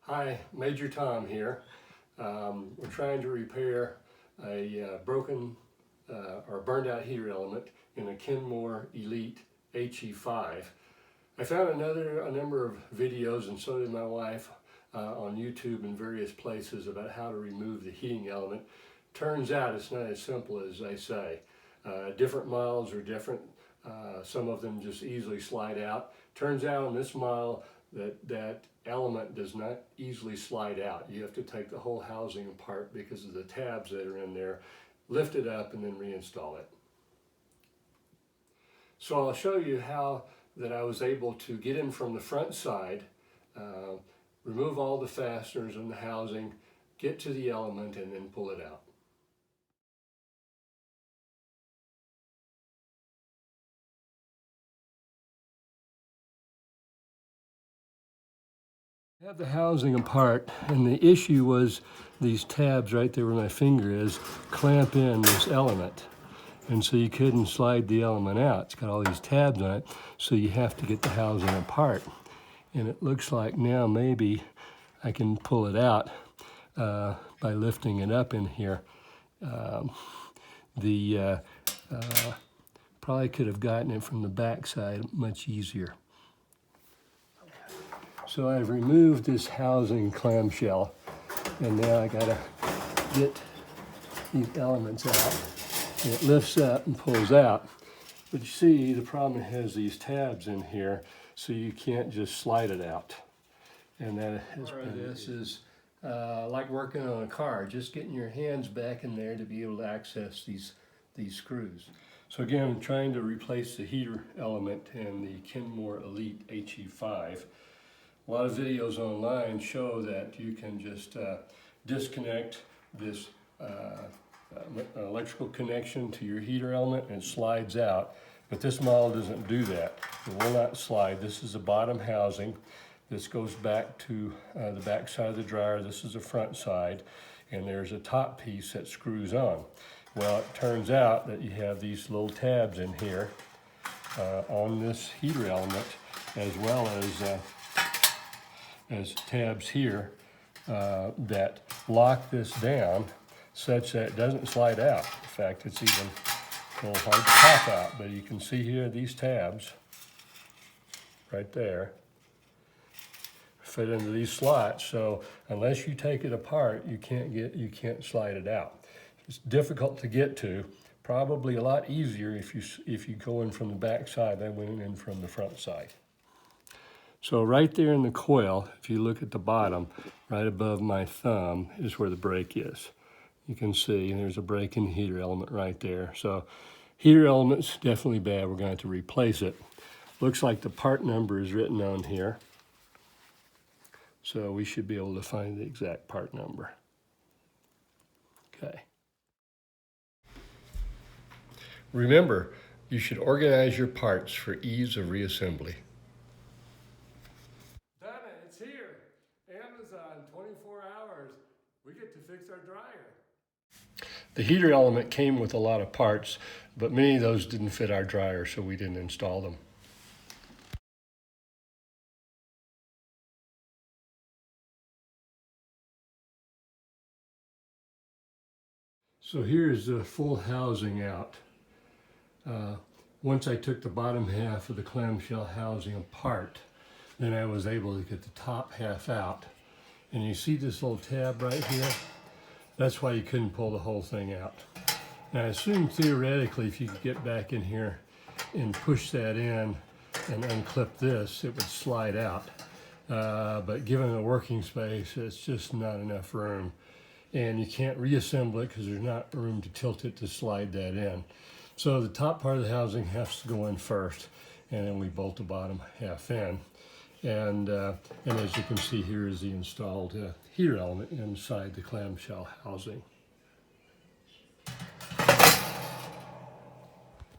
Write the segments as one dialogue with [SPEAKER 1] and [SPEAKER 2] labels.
[SPEAKER 1] Hi, Major Tom here. We're trying to repair a broken or burned out heater element in a Kenmore Elite HE5. I found a number of videos, and so did my wife, on YouTube and various places about how to remove the heating element. Turns out it's not as simple as they say. Different models are different. Some of them just easily slide out. Turns out on this model that element does not easily slide out. You have to take the whole housing apart because of the tabs that are in there, lift it up, and then reinstall it. So I'll show you how that I was able to get in from the front side, remove all the fasteners in the housing, get to the element, and then pull it out. I have the housing apart, and the issue was these tabs right there where my finger is clamp in this element, and so you couldn't slide the element out. It's got all these tabs on it, so you have to get the housing apart. And it looks like now maybe I can pull it out by lifting it up in here. Probably could have gotten it from the back side much easier. So I've removed this housing clamshell, and now I gotta get these elements out. And it lifts up and pulls out. But you see, the problem has these tabs in here, so you can't just slide it out. And that has been, this is like working on a car, just getting your hands back in there to be able to access these screws. So again, I'm trying to replace the heater element in the Kenmore Elite HE5. A lot of videos online show that you can just disconnect this electrical connection to your heater element and it slides out. But this model doesn't do that. It will not slide. This is the bottom housing. This goes back to the back side of the dryer. This is the front side. And there's a top piece that screws on. Well, it turns out that you have these little tabs in here on this heater element, as well as tabs here that lock this down such that it doesn't slide out. In fact, it's even a little hard to pop out, but you can see here these tabs right there fit into these slots. So unless you take it apart, you can't slide it out. It's difficult to get to. Probably a lot easier if you go in from the back side than went in from the front side. So right there in the coil, if you look at the bottom, right above my thumb is where the brake is. You can see there's a brake in the heater element right there. So heater element's definitely bad. We're going to have to replace it. Looks like the part number is written on here. So we should be able to find the exact part number. Okay. Remember, you should organize your parts for ease of reassembly. It's here. Amazon, 24 hours. We get to fix our dryer. The heater element came with a lot of parts, but many of those didn't fit our dryer, so we didn't install them. So here's the full housing out. Once I took the bottom half of the clamshell housing apart, then I was able to get the top half out. And you see this little tab right here? That's why you couldn't pull the whole thing out. Now I assume theoretically if you could get back in here and push that in and unclip this, it would slide out. But given the working space, it's just not enough room. And you can't reassemble it because there's not room to tilt it to slide that in. So the top part of the housing has to go in first, and then we bolt the bottom half in. And as you can see, here is the installed heater element inside the clamshell housing.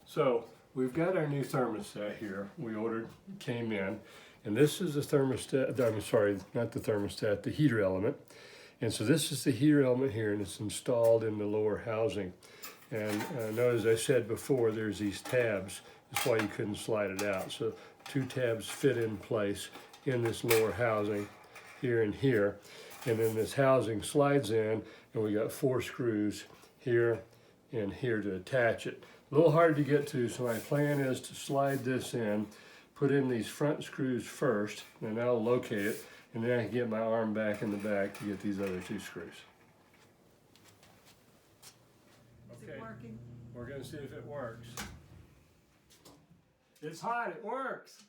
[SPEAKER 1] So we've got our new thermostat here. We ordered, came in, and this is the thermostat, I'm sorry, not the thermostat, the heater element. And so this is the heater element here, and it's installed in the lower housing. And note, as I said before, there's these tabs. That's why you couldn't slide it out. So two tabs fit in place in this lower housing. here and here. And then this housing slides in, and we got 4 screws here and here to attach it. A little hard to get to, so my plan is to slide this in, put in these front screws first, and that'll locate it, and then I can get my arm back in the back to get these other 2 screws.
[SPEAKER 2] Is it working?
[SPEAKER 1] We're gonna see if it works. It's hot, it works.